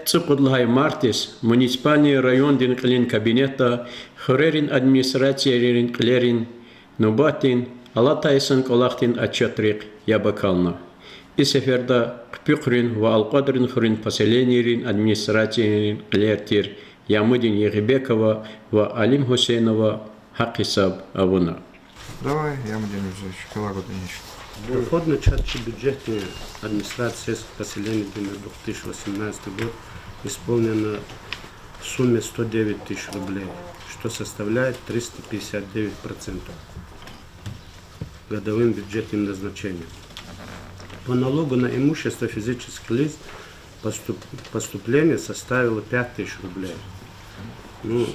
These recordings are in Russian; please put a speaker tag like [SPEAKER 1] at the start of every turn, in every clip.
[SPEAKER 1] Цукудлхай Мартис, муниципальный район дин клин кабинета, хорерин администрациярин клерин, нубатин, алатайсан колахтин отчетрик ябакална. И сеферда кпюкрин ва алкадрин хурин поселенирин администрациярин клертир Ямудин Егибекова ва Алим Хусейнова Хакисаб Авуна.
[SPEAKER 2] Давай, Ямудин Юзевич, прилагодничек.
[SPEAKER 3] Доходный часть бюджетной администрации поселения на 2018 год исполнена в сумме 109 тысяч рублей, что составляет 359% годовым бюджетным назначением. По налогу на имущество физических лиц поступление составило 5 тысяч рублей. В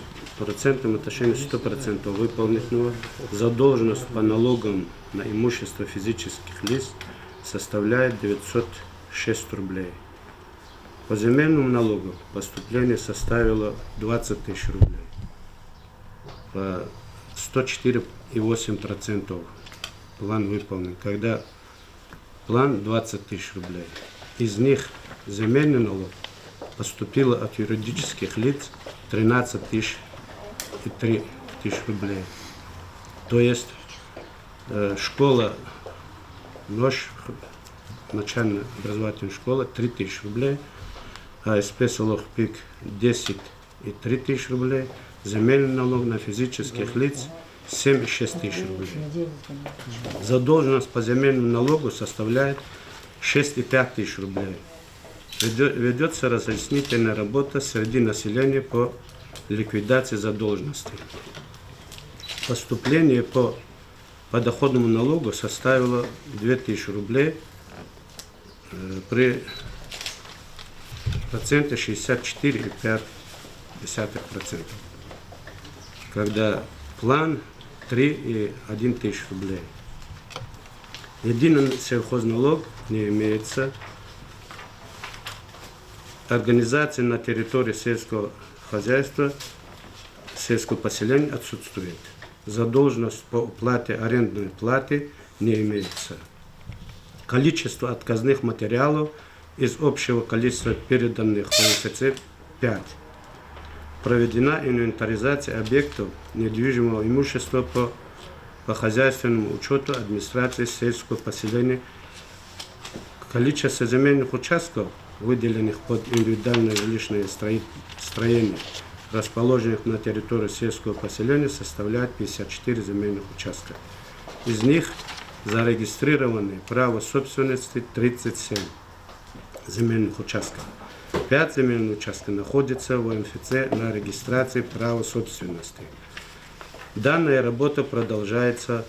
[SPEAKER 3] процентном отношении 100% выполненного. Задолженность по налогам на имущество физических лиц составляет 906 рублей. По земельному налогу поступление составило 20 тысяч рублей. По 104,8% план выполнен. Когда план 20 тысяч рублей. Из них земельный налог поступило от юридических лиц 13 тысяч и 3 тысяч рублей. То есть школа, начальная образовательная школа 3 тысячи рублей, АСП Солох-Пик 10 и 3 тысячи рублей, земельный налог на физических лиц 7,6 тысяч рублей. Задолженность по земельному налогу составляет 6,5 тысяч рублей. Ведется разъяснительная работа среди населения по ликвидации задолженности. Поступление по подоходному налогу составило 2000 рублей при проценте 64,5%, когда план 3,1 тысяч рублей. Единый сельхозналог не имеется. Организация на территории сельского хозяйства, сельского поселения отсутствует. Задолженность по уплате арендной платы не имеется. Количество отказных материалов из общего количества переданных по МФЦ 5. Проведена инвентаризация объектов недвижимого имущества по хозяйственному учету администрации сельского поселения. Количество земельных участков, выделенных под индивидуальное жилищное строение, расположенных на территории сельского поселения, составляет 54 земельных участка. Из них зарегистрированы право собственности 37 земельных участков. 5 земельных участков находятся в МФЦ на регистрации права собственности. Данная работа продолжается.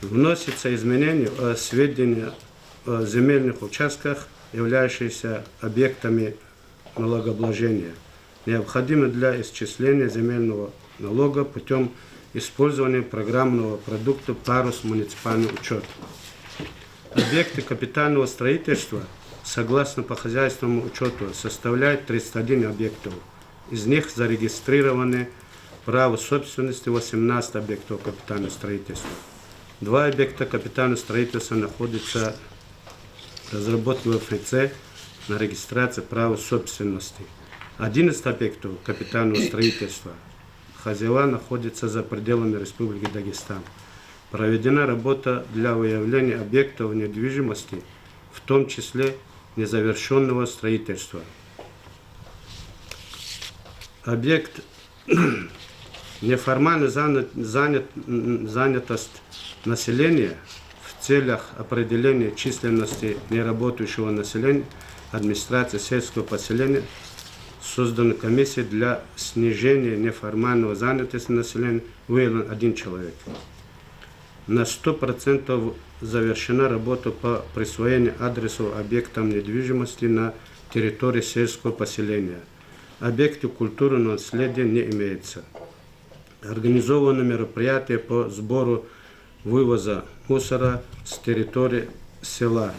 [SPEAKER 3] Вносятся изменения о сведениях о земельных участках, являющихся объектами налогообложения, необходимы для исчисления земельного налога путем использования программного продукта «Парус муниципальный учет». Объекты капитального строительства, согласно по хозяйственному учету, составляют 31 объектов. Из них зарегистрированы право собственности 18 объектов капитального строительства. 2 объекта капитального строительства находятся в разработке в МФЦ на регистрации права собственности. 11 объектов капитального строительства хозяева находятся за пределами Республики Дагестан. Проведена работа для выявления объектов недвижимости, в том числе незавершенного строительства. Объект неформальной занятость населения в целях определения численности неработающего населения администрации сельского поселения создана комиссия для снижения неформального занятости населения, выявлен 1 человек. На 100% завершена работа по присвоению адресов объектам недвижимости на территории сельского поселения. Объекты культурного наследия не имеется. Организованы мероприятия по сбору вывоза мусора с территории села.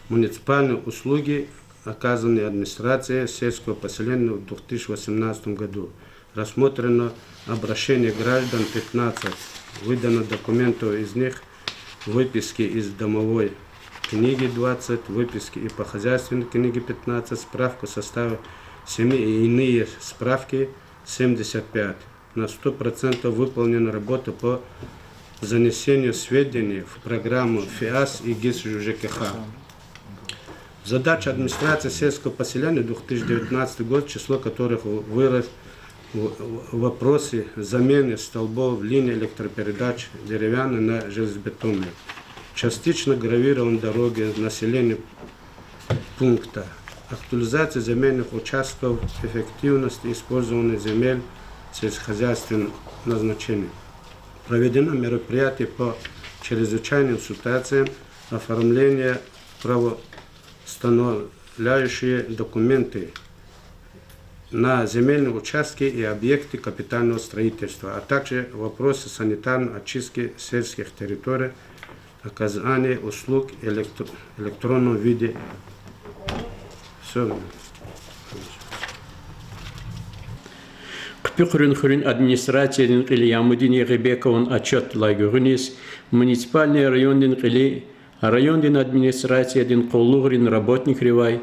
[SPEAKER 3] Муниципальные услуги, оказанные администрацией сельского поселения в 2018 году. Рассмотрено обращение граждан 15. Выдано документов, из них выписки из домовой книги 20, выписки и по хозяйственной книге 15, справку состава семьи и иные справки 75. На 100% выполнена работа по занесению сведений в программу ФИАС и ГИС ЖКХ. Задача администрации сельского поселения 2019 год, число которых вырос в вопросе замены столбов линии электропередач деревянной на железобетонные. Частично гравированы дороги населения пункта. Актуализация земельных участков, эффективность использования земель сельскохозяйственных назначений. Проведено мероприятие по чрезвычайным ситуациям, оформление правоустанавливающие документы на земельные участки и объекты капитального строительства, а также вопросы санитарной очистки сельских территорий, оказание услуг в электронном виде. Все.
[SPEAKER 1] Кпюхрин администрациядин қили Ямудин Егебековын отчет лагерунис, муниципальный райондин қили райондин администрациядин қоллуғрин работник ривай,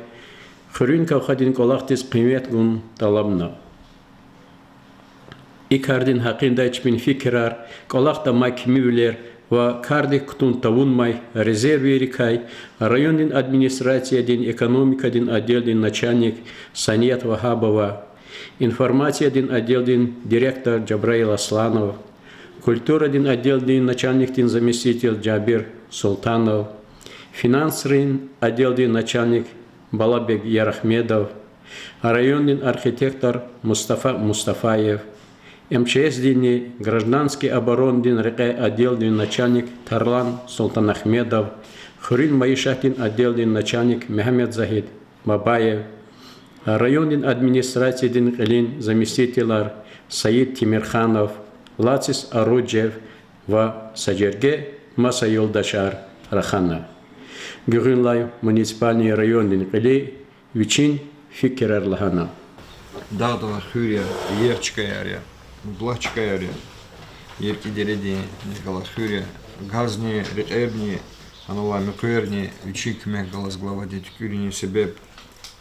[SPEAKER 1] хурин кавхадин колахтис қимет гун талабна. Икардин хақиндач бин фикрар, колахта макмивлер ва кардик ктун тавунмай резервирикай, райондин администрациядин экономикадин отделдин начальник Санет Вахабова, информация один отдел директор Джабраил Асланов, культура один отдел начальник заместитель Джабир Султанов, финансовый отдел начальник Балабек Ярахмедов, районный архитектор Мустафа Мустафаев, МЧС гражданский оборонный отдел начальник Тарлан Султанахмедов, Хурин Маишатин отдел начальник Мехмед Захид Бабаев, районный администрации Қилин заместитель Саид Тимирханов, Лацис Аруджев ва Саджерге Маса Юлдашар Рахана. Гюринлай муниципальный районный Қили Вичин Фикерар Лахана.
[SPEAKER 2] Дадова Хюрия, Ерчка Ярия, Блачка Ярия, Ерки Дереди, Никола Хюрия, Газни, Рекебни, Анула Мекуерни, Вичик Мегалас глава Детькюрини Себеб,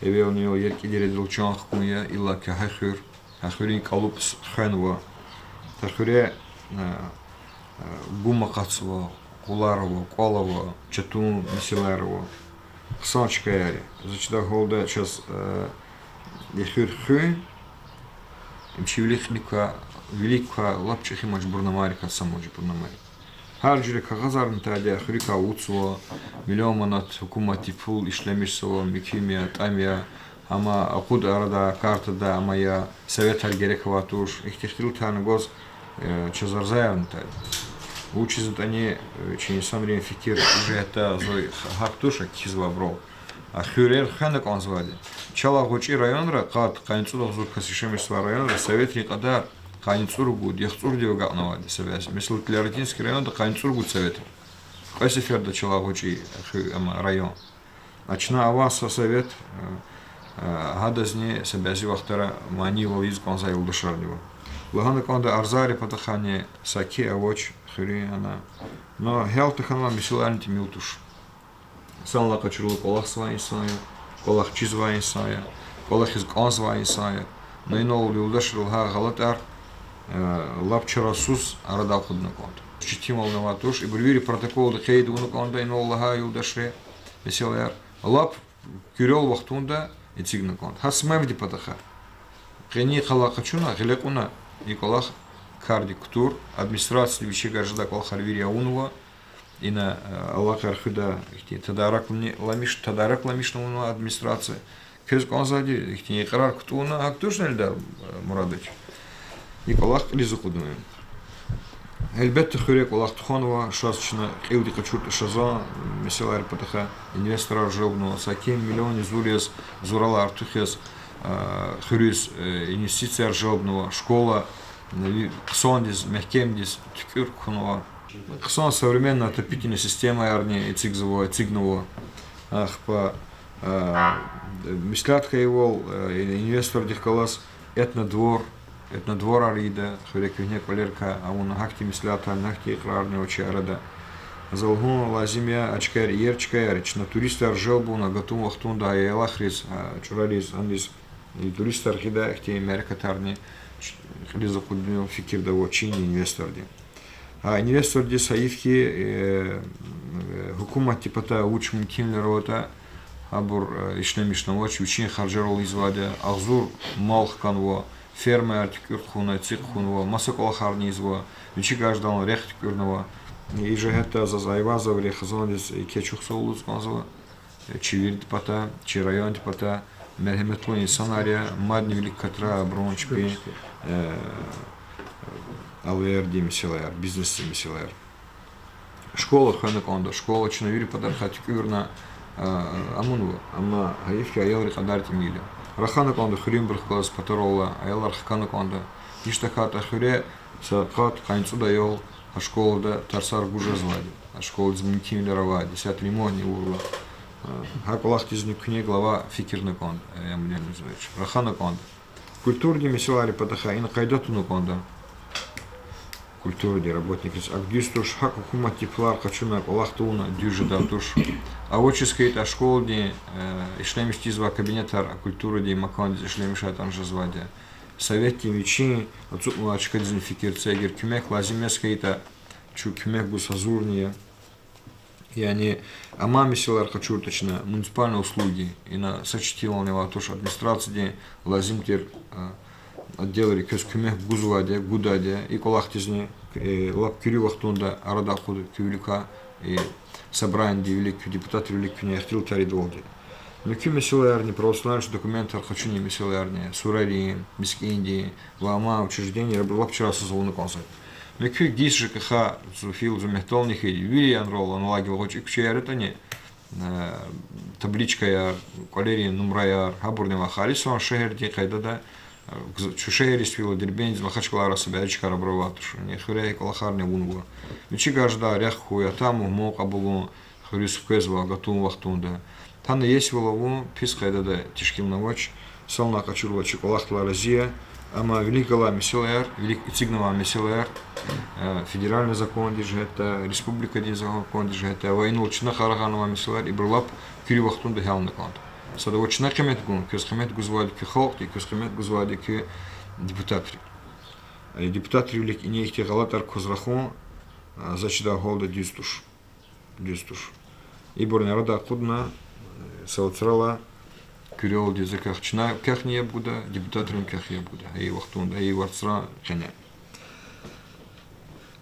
[SPEAKER 2] Евелнио Ерки Дереди Лучан Хкуя, Илла Кахахюр, Хахюрин Калупс Хенва, Тахюре Гумакацова, Куларова, Колова, Чатун, Мисиларова, Хсанчка Яри. Зачита голда час Ехюр Хюн, Имчивлихника, Велика Лапчихи Мачбурнамарика, Самоджбурнамарика. Харджире Кагазарн Тадя, Хрика Уцова, Миллионат, Хукумати Пул, Ишлемишсова, Микимия, Тамия, Ама Акуд Арада, Карта да, Амая, Совет Альгерекова Туш, их техтрилтан гоз Чазарзаевн Тадя. Учат они, через сам время фикир уже это зой хактуша кизваброл. А Хюрер Ханек он звали. Чала Гучи районра, кат Каницур зур Касишемишства районра, совет Никадар, Каницургу, Дехцурдио Гатнавади, совет. Мисл Тлярдинский район, Каницургу совет. Касиферда Чала Гучи район. Начна Аваса совет, Гадазни, Себязи Вахтара, Манива Визгон Заил Душарнева. Лагана Конда Арзари Патахани, Саки Авоч, Хюриана. Но Хелтаханла Мисиланти Милтуш. Санла Качурлу Колах Свайн Сая, Колах Чизвайн Сая, Колах из Конзвайн Сая. Но и новый Удашрил Галатар, Лапчарасус, Арадал Ходнаконт. Читимал Наватуш, и Бурвири протокол Хейду Нуконда, и новый Лага Юдашре, Веселяр. Лап Кюрел Вахтунда и Цигнаконт. Хасмевди Патаха. Хени Халакачуна, Гелекуна, Николах Кардиктур, администрация Вичига Жда Колхарвири Аунова, и на Аллах Архуда, Тадарак Ламишна администрация. Кез Конзади, их не Карар Ктуна, а кто же Эльдар Мурадыч? Николах Лизукудуем. Эльбет Хурек Аллах Туханова, Шасчина, Эуди Качурта Шаза, Меселар Патаха, инвестора Жобного, Саким, миллионы Зурез, Зурала Артухес, Хурис, инвестиция Жобного, школа, Ксондис, Мехкемдис, Тюркхунова. Ксон современная отопительная система армии и цигнового. По мислятка его инвестор дихкалас этнодвор арида, хуреквине колерка, а он ахти мислята, нахти икрарный очи арада. залгун лазимия ачкер ерчкерич на туристар желбу на готум вахтунда елахрис чуралис андис и туристар хида ихти меркатарни хлиза кудню фикир да вочини инвесторди. А инвесторди саифки хукумат типата учим кинлерота абур ишлемишновоч учин харжерол изваде агзур малх канво фермер артикурхуна цикхунво масаколахарни изво учи гаждан рехтикурного и же это за зайвазов рехзондис и кечухсолус канзва чивирд пата чи район пата мерхеметлу инсанария мадни велик катра брончпи АВР демисилер бизнес демисилер школа ханаконда школа чинавири падархатикурна амунва ама хаифки аялри кадарти мили рахана конда хрим брхкалас патролла аялар хкана конда иштахата хре сакат канцуда йол а школа да тарсар гужа звади а школа зминтим лерава 10 лимони урла хаколах тизни кне глава фикирна конда я мне называю рахана конда культурни мисилари патаха ин кайдатуна конда культурни работники агдистуш хак хукумат теплар хачуна колахтуна дюжидатуш а очискай та школди ишлемишти зва кабинетар культуры ди макан ишлемиша там же зваде советти мичи отсутнула чкадзин фикир цегер кюмек лазимескай та чу кюмек гусазурния и они амами силар хочу точно муниципальные услуги и на сочетиловного тоже администрации лазимтер отделали кюмек гузваде гудаде и колахтизни лап кюри вахтунда арада худ кюлика и собрание великих депутатов великих не хотел таридолги. Но кюми силарни православные документы хочу не мисиларни сурари мискинди лама учреждения была вчера созвал на концерт. Но кю гис ЖКХ зуфил зумехтолних и Вильян ролл аналогил очень кчер это не табличка я калерия номера я хабурнева халисон шехерди кайдада чушери свила дербень махачкала собячка раброватуш не хрей колахарне унгу мичи гажда ряху я там мог абулу хрис кезва готун вахтунда там есть волову пискайда тишким навоч солна качурва чоколахтла разия ама великала мисилер велик цигнова мисилер федеральный закон держит это республика дин закон держит это войну чна хараханова мисилер и брулап кюри вахтунда хелна конт садовочна кемет гун кескемет гузвади ки халк и кескемет гузвади ки депутатри депутатри велик и не их галатар козрахон зачда голда дистуш и борна рада кудна сауцрала кюрел дизеках чна ках не буда депутатрим ках я буда и вахтунда и варцра кене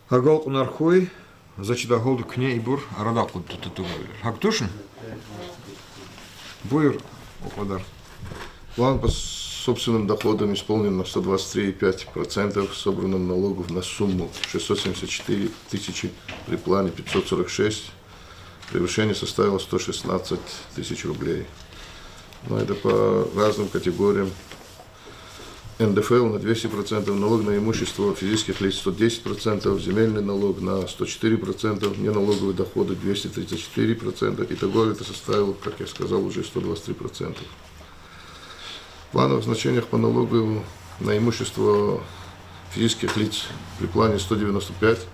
[SPEAKER 2] агол нархой зачда голда кне и бор рада куд туту хактушн
[SPEAKER 4] Буер, Окладар. План по собственным доходам исполнен на 123,5%, собранным налогов на сумму 674 тысячи, при плане 546. Превышение составило 116 тысяч рублей. Но это по разным категориям. НДФЛ на 200%, налог на имущество физических лиц 110%, земельный налог на 104%, неналоговые доходы 234%. Итого это составило, как я сказал, уже 123%. В плановых значениях по налогу на имущество физических лиц при плане 195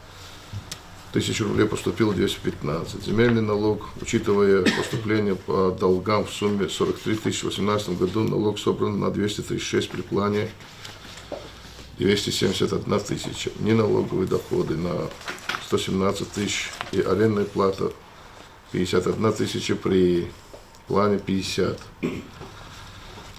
[SPEAKER 4] тысяч рублей поступило 215. Земельный налог, учитывая поступления по долгам в сумме 43 тысячи, в 2018 году налог собран на 236 при плане 271 тысяча. Неналоговые доходы на 117 тысяч и арендная плата 51 тысяча при плане 50.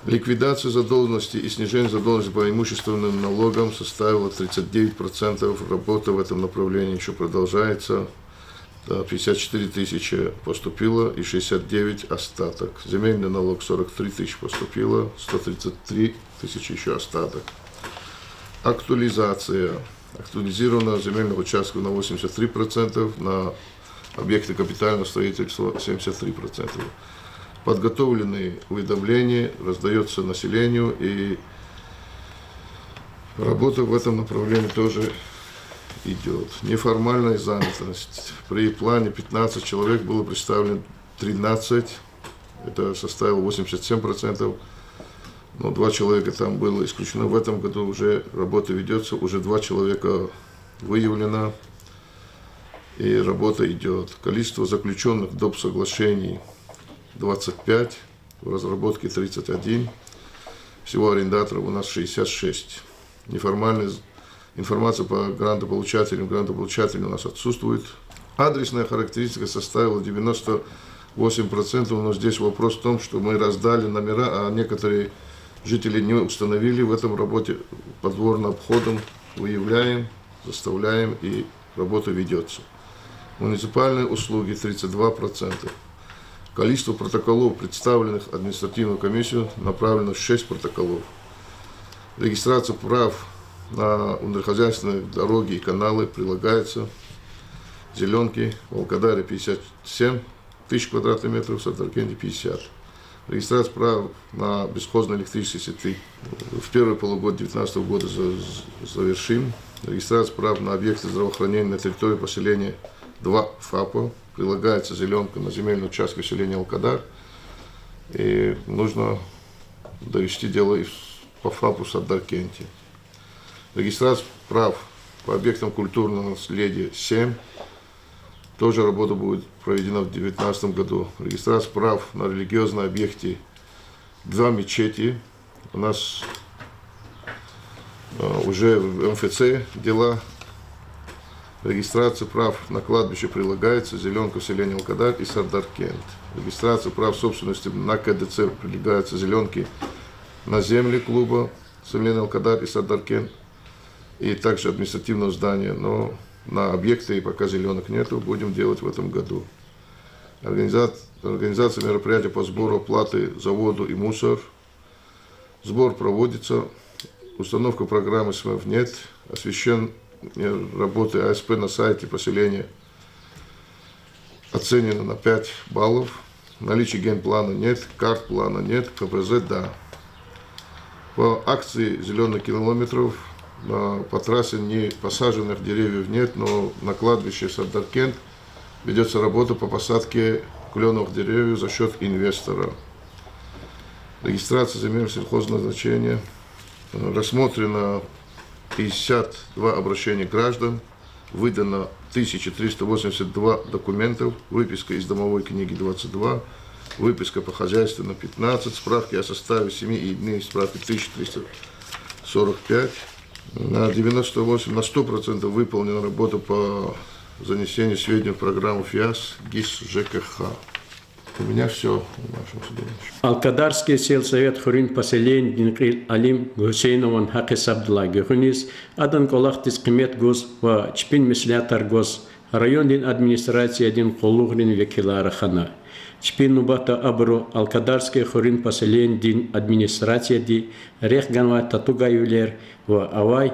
[SPEAKER 4] Ликвидация задолженности и снижение задолженности по имущественным налогам составило 39%. Работа в этом направлении еще продолжается. 54 тысячи поступило и 69 остаток. Земельный налог 43 тысячи поступило, 133 тысячи еще остаток. Актуализация. Актуализировано земельных участков на 83%, на объекты капитального строительства 73%. Подготовленные уведомления раздается населению, и работа в этом направлении тоже идет. Неформальная занятость. При плане 15 человек было представлено 13, это составило 87%, но 2 человека там было исключено. В этом году уже работа ведется, уже 2 человека выявлено, и работа идет. Количество заключенных доп. Соглашений 25, в разработке 31. Всего арендаторов у нас 66. Неформальная информация по грантополучателям у нас отсутствует. Адресная характеристика составила 98%, но здесь вопрос в том, что мы раздали номера, а некоторые жители не установили в этом работе. Подворным обходом выявляем, заставляем, и работа ведется. Муниципальные услуги 32%. Количество протоколов, представленных в административную комиссию, направлено в 6 протоколов. Регистрация прав на внутрихозяйственные дороги и каналы прилагается. Зеленки, в Волкодаре 57 тысяч квадратных метров, в Сардаркенте 50. Регистрация прав на бесхозные электрические сети в первое полугодие 2019 года завершим. Регистрация прав на объекты здравоохранения на территории поселения 2 ФАПа. Прилагается зеленка на земельный участок поселения Алкадар. И нужно довести дело и по ФАПу в Сардаркенте. Регистрация прав по объектам культурного наследия 7. Тоже работа будет проведена в 2019 году. Регистрация прав на религиозные объекты 2 мечети. У нас уже в МФЦ дела. Регистрация прав на кладбище прилагается, зеленка в селении Алкадар и Сардаркент. Регистрация прав собственности на КДЦ прилагается, зеленки на земли клуба селения Алкадар и Сардаркент. И также административного здания, но на объекты пока зеленок нету, будем делать в этом году. Организация мероприятий по сбору оплаты за воду и мусор. Сбор проводится, установка программы СМЭФ нет, освещен работы АСП на сайте поселения оценено на 5 баллов. Наличия генплана нет, карт плана нет, КПЗ да. По акции зеленых километров по трассе не посаженных деревьев нет, но на кладбище Сардаркент ведется работа по посадке кленовых деревьев за счет инвестора. Регистрация земель сельхозназначения. Рассмотрено 52 обращения граждан, выдано 1382 документов, выписка из домовой книги 22, выписка по хозяйству 15, справки о составе семьи и иные справки 1345. На 98, на 100% выполнена работа по занесению сведений в программу ФИАС, ГИС, ЖКХ. У меня все в нашем суде.
[SPEAKER 1] Алкадарский сельсовет хурин поселень Динкил Алим Гусейнован Хакис Абдулла Гюхунис, Адан Колахтис Кимет Гус, ва Чпин Мислятар Гус, район дин администрации один Колугрин Векилара Хана. Чпин Нубата Абру Алкадарский хурин поселень дин администрация ди Рехганва Татуга Юлер, ва Авай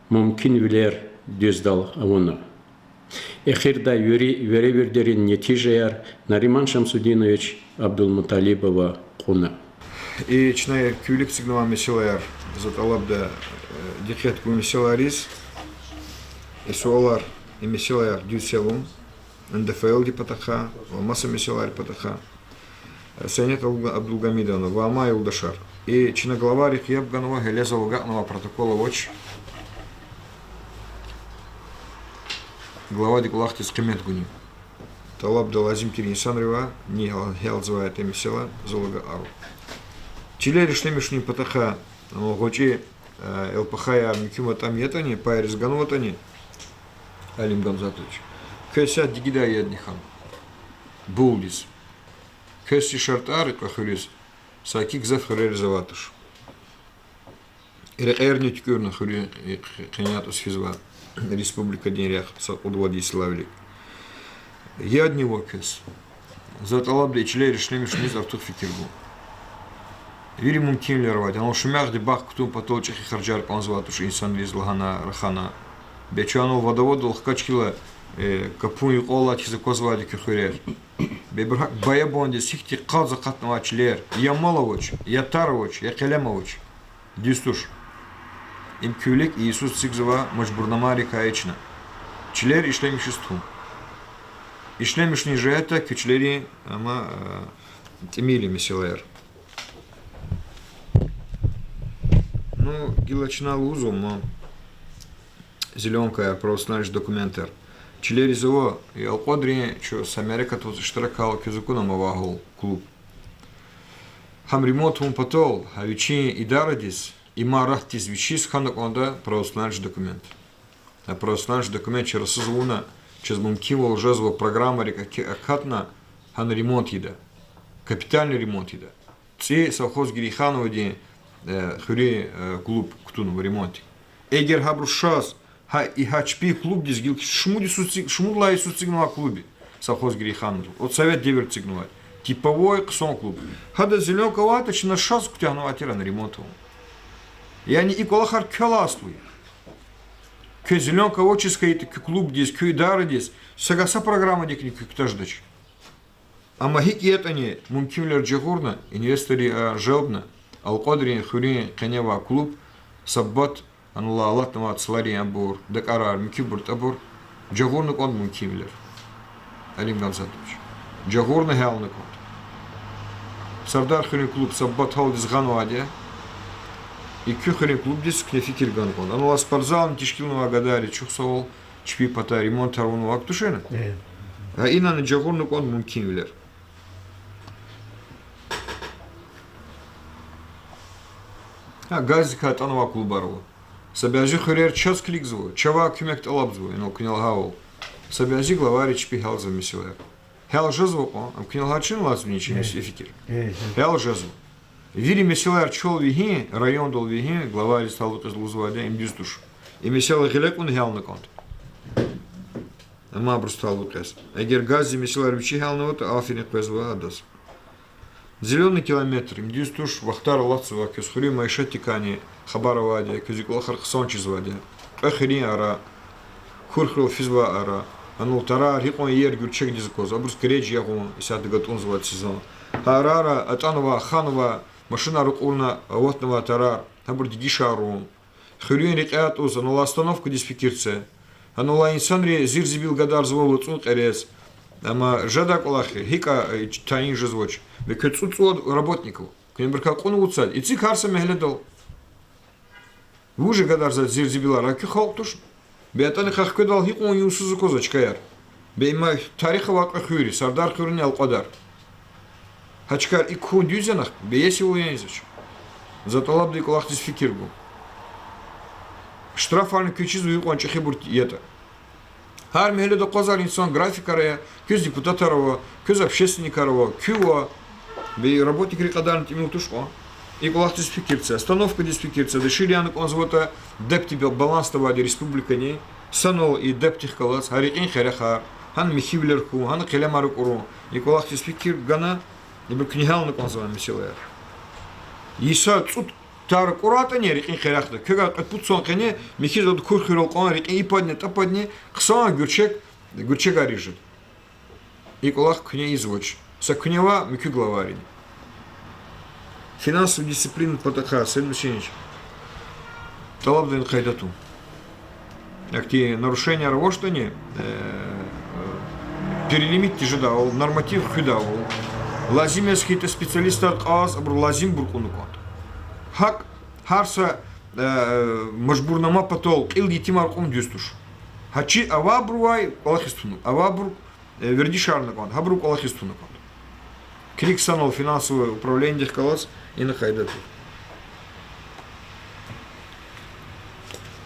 [SPEAKER 1] Мумкин Юлер Дюздал Авуна. Эхирда веревердерин нетижеяр Нариман Шамсудинович Абдулмуталибова Куна.
[SPEAKER 2] И чная кюлик сигнал месилар заталабда дихет ку месиларис и суалар и месилар дюселум НДФЛ ди патаха масса месилар патаха Сайнет Абдулгамидовна Вама и Улдашар и чиноглаварь Хьябганова Гелезова Гатного протокола ВОЧ глава Дикулахти Скамет Гуни. Талаб Далазим Киринсанрева, не Хелзвая Темисела, Золога Ару. Чиле решнемишни патаха, Гочи ЛПХ Микюма там етани, Пайрис Ганватани, Алим Гамзатович. Кэся Дигида Яднихан. Булдис. Кэси Шартары Кахурис, Сакик Зафхарелизаватуш. Эрню Тюкюрна Хури Хенятус Хизва. Республика Денрях, Владиславлик. Я от него кэс. За талабли члей решили мишниз автух фикиргу. Вири мумкин лервать. Оно шумях дебах ктум потолчих и харджар панзватуш инсан лизлагана рахана. Бечану водоводу лхкачкила капуни ола чиза козвали кюхурер. Бебрак баябонди сихти каза катнава члер. Я маловоч, я таровоч, я келемовоч. Дюстуш. Им кюлек Иисус Цигзова Мачбурнамари Каечна. Члер и шлемишисту. И шлемишни же это кючлери ама темили месилер. Ну, гилачна лузу, но зеленка просто знаешь документер. Чилеризово и Алкодри, что с Америка тут штрафал кизукуна мавагул клуб. Хам ремонт он потол, а вечи и дарадис, и марахтис вечис ханак онда православный документ. А православный документ через созвона, через мумкивал жазва программа рекатна хан ремонт еда. Капитальный ремонт еда. Це совхоз Гириханова де хури клуб ктунова ремонт. Эгер хабрушас ха и хачпи клуб дис гил шмудлай суцигнова клубе совхоз Гириханова. От совет девер цигнова. Типовой ксон клуб. Хада зеленка ватач на шас кутягнова тира на ремонту. Yani ilk olarak kölaslı. Közilenka очиска клуб дис, köydar дис. Sagasa программа дикни köktаждач. Ama hiç yetani mümkünler cehurna, investori jelbna, al-qadri khuri qaneva klub, sabbat anullah Allah tamat slari ambur, dakarar mükiburt abur, cehurna kon mümkünler. Alim Gamzatoviç. Cehurna halna kon. Sardar khuri klub sabbat hal diz ganvadiya. И кюхарин клуб дис кне фикир ганкон. Ану спортзал тишкилного гадари чухсавол чпи пата ремонт тарвуну вактушена. А ина на джагурну кон мумкин вилер. А газика танова клубарова. Сабяжи хурер час кликзво. Чава кюмек талабзво. Ino княл гавол. Сабяжи главари чпи халза мисилер. Хел жазво о. Ам княл хачин лазвничи миси фикир. Хел жазво. Вири меселар чол виги, район дол виги, глава стал из Лузваде, им дистуш. И месела гелек он гел на конт. Ама брустал лукес. Эгер гази меселар вичи гел на вот, афинек пезва адас. Зеленый километр, им дистуш, вахтар лацува, кесхури майша тикани, хабароваде, кюзиклахар хсончизваде. Эхри ара, хурхрил физва ара. Анул тара, рикон ер гюрчек дизкоз, абрус кереч ягу, исяд гатун звать сезон. Арара, атанова, ханова, машина рукурна, вотного тарар, набор дигишару. Хюрин рекатус, анула остановку диспекирце. Анула инсанри зирзибил гадар звол цунт эрес. Ама жадак улахи, хика таин жезвоч. Векет цуцуод работников. Кнебрка кон уцад. И цик харса мегледал. Вуже гадар за зирзибила раки халтуш. Беатаны хахкедал хикон юсузу козачкаяр. Бейма тариха вака хюри, сардар хюрни алкадар. Хачкар и кун дюзенах, бееси уензич. Зато лабды колахтис фикиргу. Штрафарный кючизу юкон чехибурт ета. Хар мехле до козар инсан графикарая, кюз депутатарова, кюз общественникарова, кюва. Бей работник рекадарн тимил тушко. И колахтис фикирца. Остановка диспекирца. Дешили анок он звота депти баланс тавади республика не. Санол и дептих калац. Харикин херехар. Хан михивлерку, хан келемарукуру. И колахтис фикир гана. Ибо книгал на концовом месилер. Иса цут тар курата не рекин херахта. Кога путсон кене михизод курхирол кон рекин и подне та подне ксан гурчек арижит. И колах кне извоч. Са кнева микю главарин. Финансовую дисциплину потаха следующий. Талабден хайдату. Акти нарушения работания перелимит тяжедавал, норматив худавал. Лазимский это специалист от АЗ, абр лазим буркунукот. Хак харса мажбурнама потол ил етимар ком дюстуш. Хачи авабруай колахистуну. Авабру вердишарнакон. Хабру колахистунакон. Крик санал финансовое управление колос и на хайдату.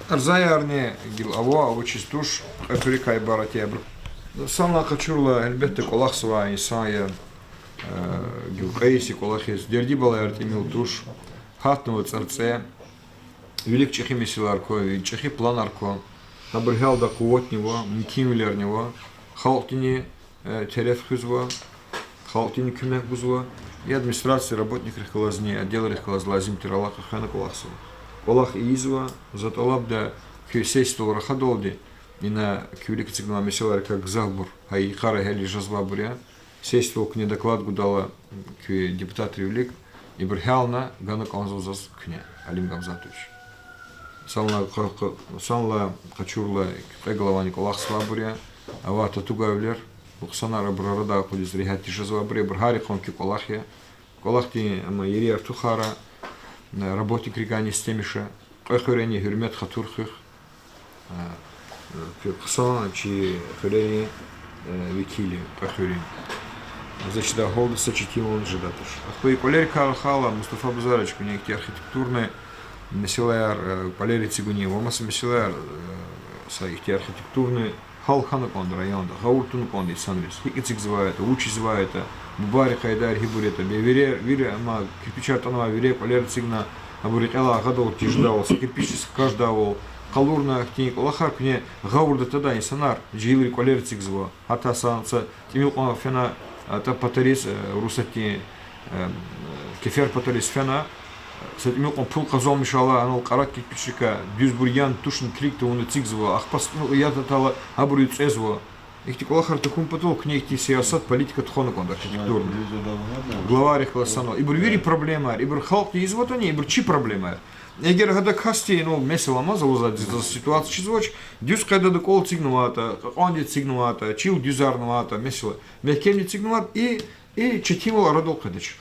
[SPEAKER 2] Арзаярне гил аво авочистуш африкай баратебр. Санна качурла элбетте колахсва исая Гилкаиси колахис дерди балаерт имел туш хатного царце велик чехи месиларко чехи планарко набргал да куотнего мкимлернего халтини терефхузва халтини кюмек бузва и администрация работник рехлазни отдел рехлазлазим тиралаха хана колахсу колах изва затолаб да кюсейство рахадолди и на кюлик цигнала месиларка гзабур ай хара хели жазвабуря Сейство к недоклад гудала к депутат Ревлик и брхална гана конзузас кне Алим Гамзатович. Санла качурла эглава Николах Слабуря, ава татугавлер, Луксанара Брарада ходит регати жазвабре, бргари хонки колахе, колахти Ири Артухара, работник Ригани Стемиша, эхурени Гюрмет Хатурхих, Ксан чи Херери Викили Пахюрин. Значит, да, голода сочетил он же датуш. А кто и Колер Калхала, Мустафа Базарович, у них архитектурные месилер, Полери Цигуни, Вомаса месилер, своих архитектурные Халхана кон район, Хауртун кон и Санрис. Хикицик звает, Учи звает, Бубари Хайдар Хибурета, Вере, ама кирпичар танова, Вере, Полер Цигна, Абурикала, Гадол Тиждавал, кирпичис каждавал, Калурна Ахтиник, Лахар, кне Гаурда тогда и Санар, Джилри Колер Цигзва, Ата Санца, Тимил он фена, Ата Патарис, Русати, Кефер Патарис фена, Кстати, он пул казал мешала, анал карак кирпичика, дюзбурьян тушен крикта он цигзва, ахпас я татала абурит цезва. Их тиколахар таком потол к ней ти сиасат политика тхона конда архитектурна. Главарь классано. И бурвири проблема, и бурхалк не извотани, и бурчи проблема. Егер гада касти, ну месила мазал за ситуацию чизвоч, дюз когда до кол цигнувата, он цигнувата, чил дюзарнувата, месила, мягкем не цигнуват и четимол радол кадыч.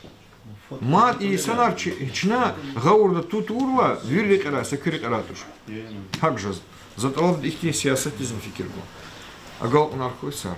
[SPEAKER 2] Мат и Санар чина гаурда тут урла, вирли кара, сакири каратуш. Как же, зато их не сиасатизм фикиргу. А гал нархой сара.